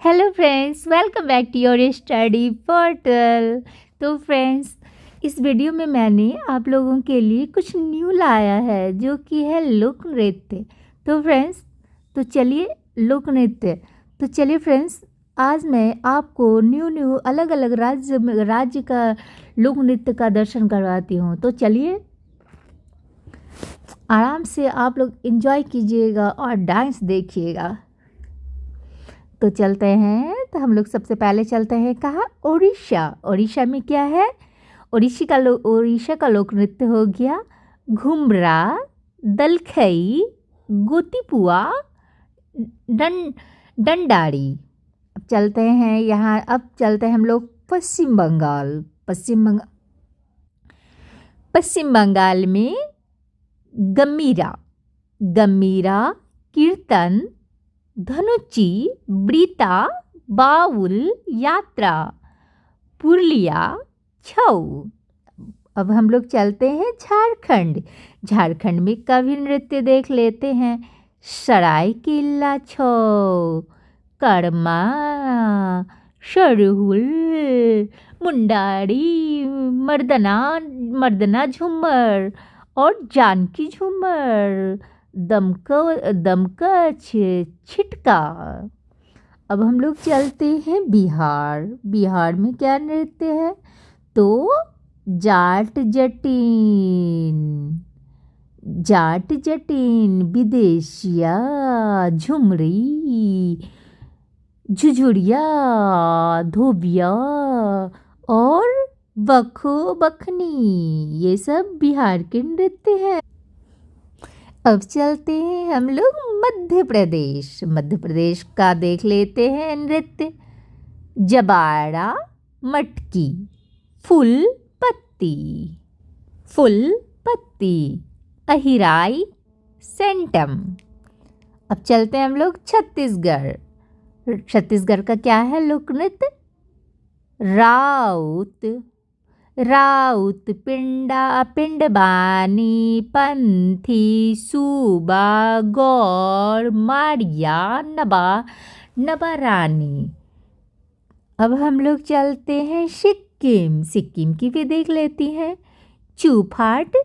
Hello friends, welcome back to your study portal. तो friends, इस video में मैंने आप लोगों के लिए कुछ न्यू लाया है जो कि है लोक नृत्य। तो फ्रेंड्स, तो चलिए लोक नृत्य तो चलिए फ्रेंड्स, आज मैं आपको न्यू न्यू अलग अलग राज्य का लोक नृत्य का दर्शन करवाती हूँ। तो चलिए आराम से आप लोग एंजॉय कीजिएगा और डांस देखिएगा। तो चलते हैं। तो हम लोग सबसे पहले चलते हैं कहाँ? उड़ीसा। उड़ीसा में क्या है? उड़ीसा का लोक नृत्य हो गया घुमरा, दलखई, गोतीपुआ, डंडारी। अब चलते हैं यहाँ। अब चलते हैं हम लोग पश्चिम बंगाल। पश्चिम बंगाल में गमीरा, कीर्तन, धनुची, ब्रीता, बाउल, यात्रा, पुरलिया, छऊ। अब हम लोग चलते हैं झारखंड। झारखंड में का भी नृत्य देख लेते हैं। सरायकेला छऊ, कर्मा, सरहुल, मुंडारी, मर्दना झूमर और जानकी झूमर, दमकच, छिटका। अब हम लोग चलते हैं बिहार। बिहार में क्या नृत्य है? तो जाट जटिन, विदेशिया, झुमरी, झुझुरिया, धोबिया और बखो बखनी। ये सब बिहार के नृत्य हैं। अब चलते हैं हम लोग मध्य प्रदेश। मध्य प्रदेश का देख लेते हैं नृत्य। जबाड़ा, मटकी, फूल पत्ती, अहिराई, सेंटम। अब चलते हैं हम लोग छत्तीसगढ़। छत्तीसगढ़ का क्या है लोक नृत्य? राउत, पिंडबानी, पंथी, सूबा, गौर, मारिया, नबा रानी। अब हम लोग चलते हैं सिक्किम। सिक्किम की भी देख लेती हैं। चूफाट,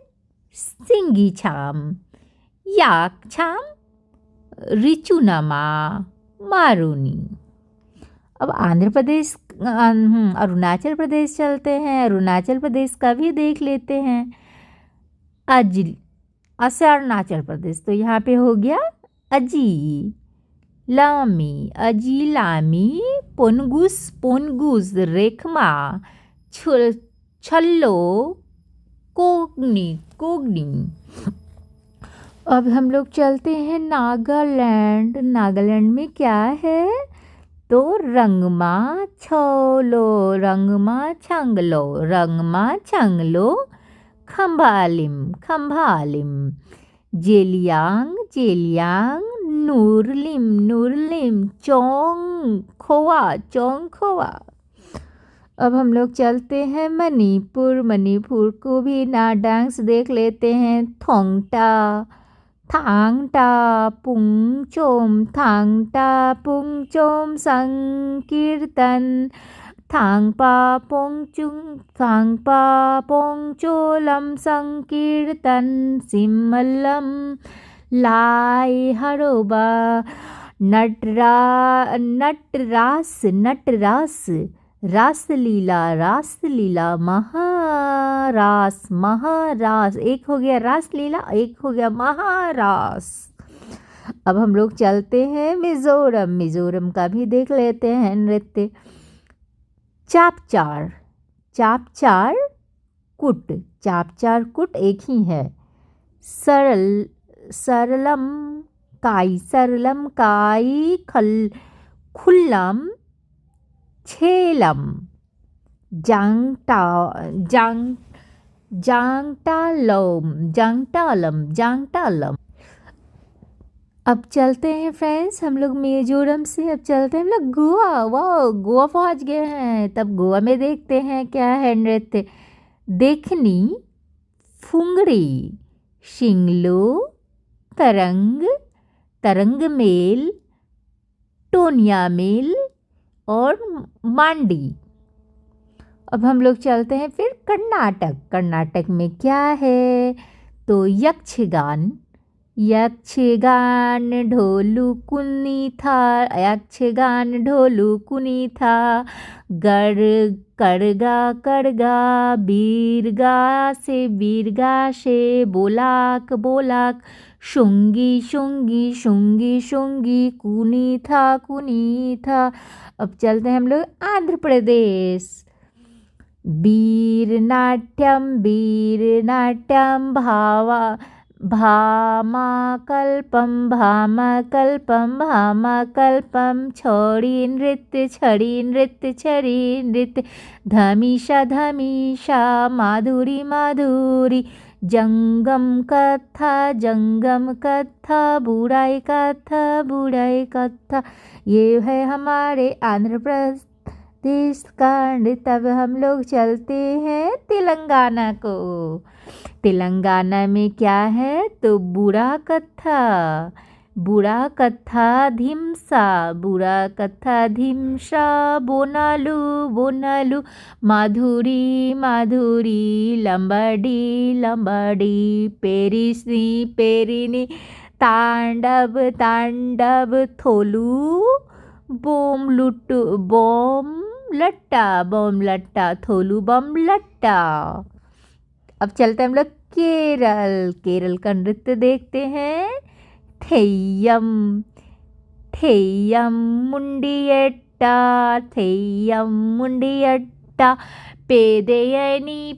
सिंगी छाम, याक छाम, रिचुनमा, मारूनी। अब आंध्र प्रदेश अरुणाचल प्रदेश चलते हैं। अरुणाचल प्रदेश का भी देख लेते हैं। अरुणाचल प्रदेश तो यहाँ पे हो गया अजी लामी, पोनगुस, रेखमा, छल्लो, कोगनी। अब हम लोग चलते हैं नागालैंड। नागालैंड में क्या है? तो रंगमा छंगलो, खंभालिम, जेलियांग, नूरलिम, चोंग खोवा। अब हम लोग चलते हैं मणिपुर। मणिपुर को भी ना डांस देख लेते हैं। थांगटा, पुंगचोम, संकीर्तन, थांगपा पोंगचोलम, संकीर्तन, सिमलम, लाई हरोबा, रासलीला, महारास। एक हो गया रासलीला, एक हो गया महारास। अब हम लोग चलते हैं मिजोरम। मिजोरम का भी देख लेते हैं नृत्य। चापचार कुट एक ही है। सरलम काई, खुल्लम, छेलम, जांगटालम। अब चलते हैं फ्रेंड्स हम लोग मिजोरम से। अब चलते हैं हम लोग गोवा। वाह, गोवा पहुंच गए हैं। तब गोवा में देखते हैं क्या है नृत्य। देखनी, फुंगड़ी, शिंगलो, तरंग मेल, टोनिया मेल, और मांडी। अब हम लोग चलते हैं फिर कर्नाटक। कर्नाटक में क्या है? तो यक्षगान। यक्षगान ढोलू कुनी था, यक्षगान ढोलू कुनी था। गढ़ करगा करगा बीरगा से बोलाक बोलाक। शुंगी शुंगी शुंगी शुंगी कुनी था। अब चलते हैं हम लोग आंध्र प्रदेश। वीरनाट्यम भामाकल्पम छड़ी नृत्य धमीशा माधुरी जंगम कथा बुराई कथा। ये है हमारे आंध्र प्रदेश का नृत्य। अब हम लोग चलते हैं तेलंगाना को। तेलंगाना में क्या है? तो बुरा कथा धिमसा बोनालू माधुरी लंबाडी पेरिनी तांडव थोलू बम लट्टा थोलू बम लट्टा। अब चलते हैं हम लोग केरल का नृत्य देखते हैं। थेय्यम मुंडियट्टा पेदयनी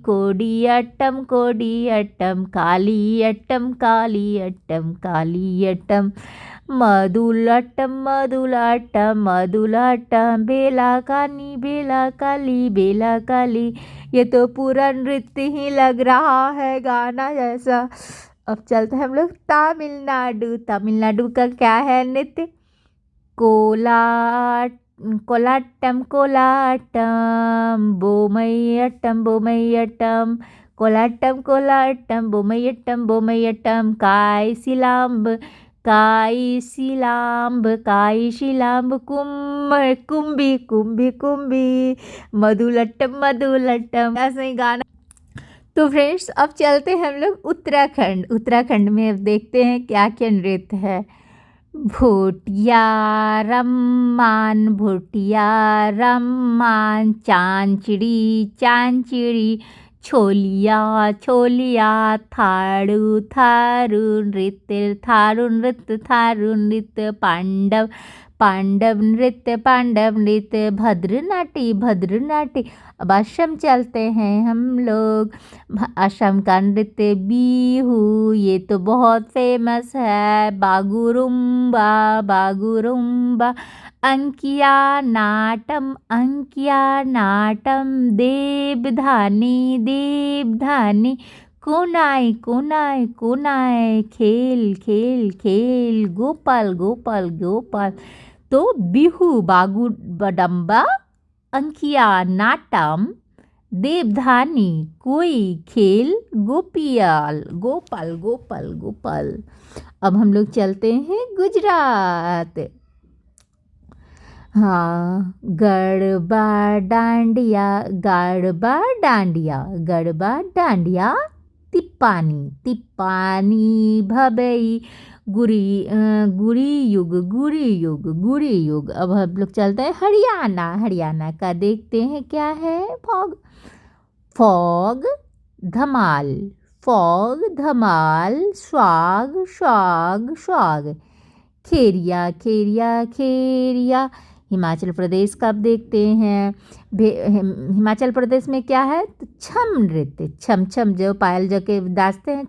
कोडियट्टम कालियट्टम मधुलाटम बेला काली। ये तो पूरा नृत्य ही लग रहा है गाना जैसा। अब चलते हैं हम लोग तमिलनाडु का क्या है नृत्य? कोलाटम बोमयट्टम काई सिलाम्ब कुम्भी मधुलट्टम ऐसे ही गाना। तो फ्रेंड्स अब चलते हैं हम लोग उत्तराखंड में। अब देखते हैं क्या क्या नृत्य है। भोटिया रम्मान चांचड़ी छोलिया थारू नृत्य पांडव नृत्य भद्रनाट्य। अब असम चलते हैं हम लोग। असम का नृत्य बिहू, ये तो बहुत फेमस है। बागुरुम्बा अंकिया नाटम देवधानी कोनाई खेल गोपाल। तो बिहू बागुडम्बा अंकिया नाटम देवधानी कोई खेल गोपाल। अब हम लोग चलते हैं गुजरात। हाँ, गरबा डांडिया तिप्पानी भबई गुरी युग। अब हम लोग चलते हैं हरियाणा का देखते हैं क्या है। फॉग धमाल स्वाग खेरिया। हिमाचल प्रदेश का अब देखते हैं। हिमाचल प्रदेश में क्या है? तो छम नृत्य छम जो पायल जो के दासते हैं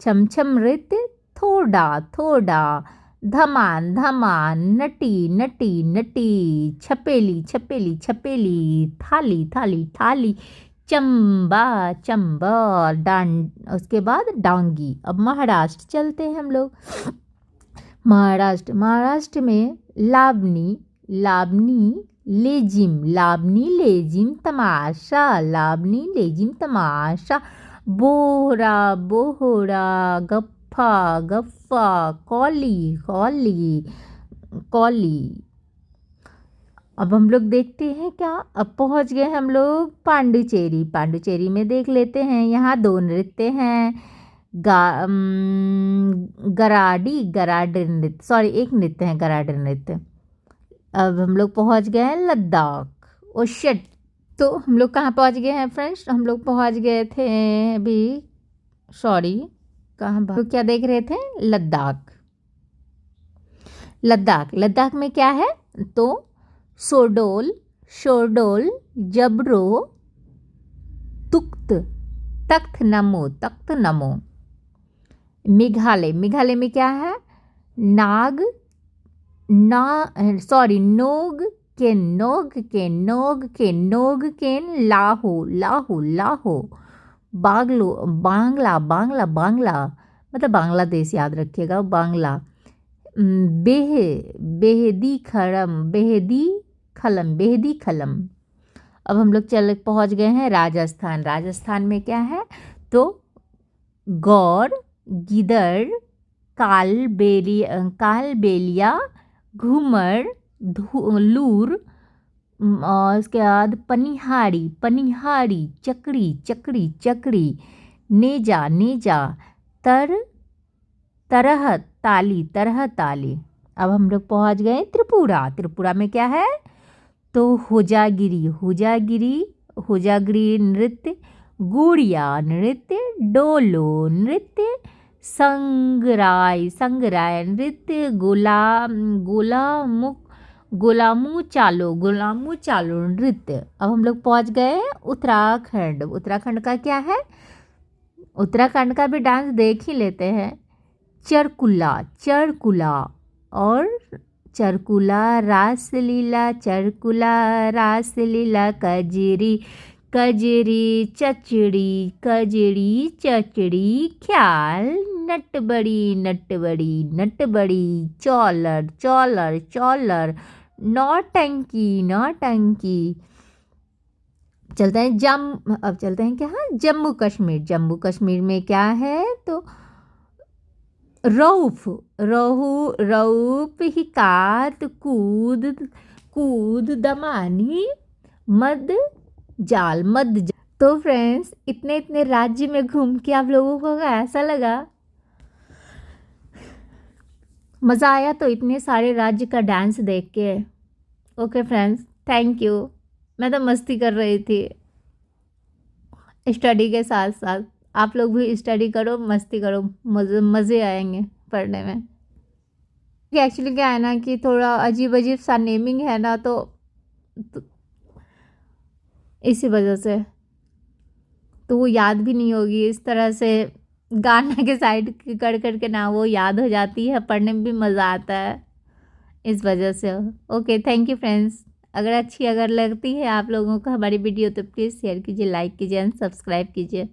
छम नृत्य। थोड़ा धमान नटी छपेली थाली चंबा उसके बाद डांगी। अब महाराष्ट्र चलते हैं हम लोग। महाराष्ट्र में लावनी लेजिम तमाशा बोहरा गप्फा कौली कौली। अब हम लोग देखते हैं क्या, अब पहुंच गए हम लोग पांडिचेरी। पांडिचेरी में देख लेते हैं, यहाँ 2 नृत्य हैं, गराडी गराडी नृत्य, सॉरी एक नृत्य है गराडी नृत्य। अब हम लोग पहुंच गए हैं लद्दाख। ओ शिट, तो हम लोग कहाँ पहुंच गए हैं फ्रेंड्स, हम लोग पहुंच गए थे अभी, सॉरी कहाँ, तो क्या देख रहे थे, लद्दाख। लद्दाख, लद्दाख में क्या है, तो सोडोल, शोरडोल, जबरो, तुख्त, तख्त नमो, तख्त नमो। मेघालय, मेघालय में क्या है, नाग ना सॉरी नोग केन, नोग केन, नोग केन, नोग केन, लाहो लाहो लाहो, बांग्लो बांग्ला बांग्ला बांग्ला मतलब बांग्लादेश याद रखिएगा, बांग्ला। बेह बेहदी खड़म, बेहदी खलम, बेहदी खलम। अब हम लोग पहुंच गए हैं राजस्थान। राजस्थान में क्या है, तो गौर, गिदड़, कालबेलिया, घूमर, लूर, और उसके बाद पनिहारी, पनिहारी, चकरी चकरी चकरी, नेजा नेजा, तरह ताली, तरह ताली। अब हम लोग पहुंच गए त्रिपुरा। त्रिपुरा में क्या है, तो होजागिरी, होजागिरी, होजागिरी नृत्य, गुड़िया नृत्य, डोलो नृत्य, संगराय, संगराय नृत्य, गोलामू चालो, गोलामू चालो नृत्य। अब हम लोग पहुंच गए उत्तराखंड। उत्तराखंड का क्या है, उत्तराखंड का भी डांस देख ही लेते हैं, चरकुला, चरकुला और चरकुला, रासलीला, चरकुला, रासलीला, कजरी, कजरी, चचड़ी, कजड़ी, चचड़ी, ख्याल, नटबड़ी, नटबड़ी, नटबड़ी, चौलर, चौलर, चौलर, नौटंकी, नौटंकी। चलते हैं अब चलते हैं क्या, जम्मू कश्मीर। जम्मू कश्मीर में क्या है, तो रऊफ, रहू, रऊफ, हिकात, कूद, कूद, दमानी, मद जाल, मद जाल। तो फ्रेंड्स, इतने इतने राज्य में घूम के आप लोगों को ऐसा लगा, मज़ा आया तो इतने सारे राज्य का डांस देख के। Okay friends, thank you. मैं तो मस्ती कर रही थी स्टडी के साथ साथ, आप लोग भी स्टडी करो, मस्ती करो, मज़े आएंगे पढ़ने में। एक्चुअली क्या है ना कि थोड़ा अजीब अजीब सा नेमिंग है ना, तो इसी वजह से तो वो याद भी नहीं होगी, इस तरह से गाना के साइड कर करके ना वो याद हो जाती है, पढ़ने में भी मज़ा आता है इस वजह से। Okay, thank you friends. अगर लगती है आप लोगों को हमारी वीडियो तो प्लीज़ शेयर कीजिए, लाइक कीजिए एंड सब्सक्राइब कीजिए।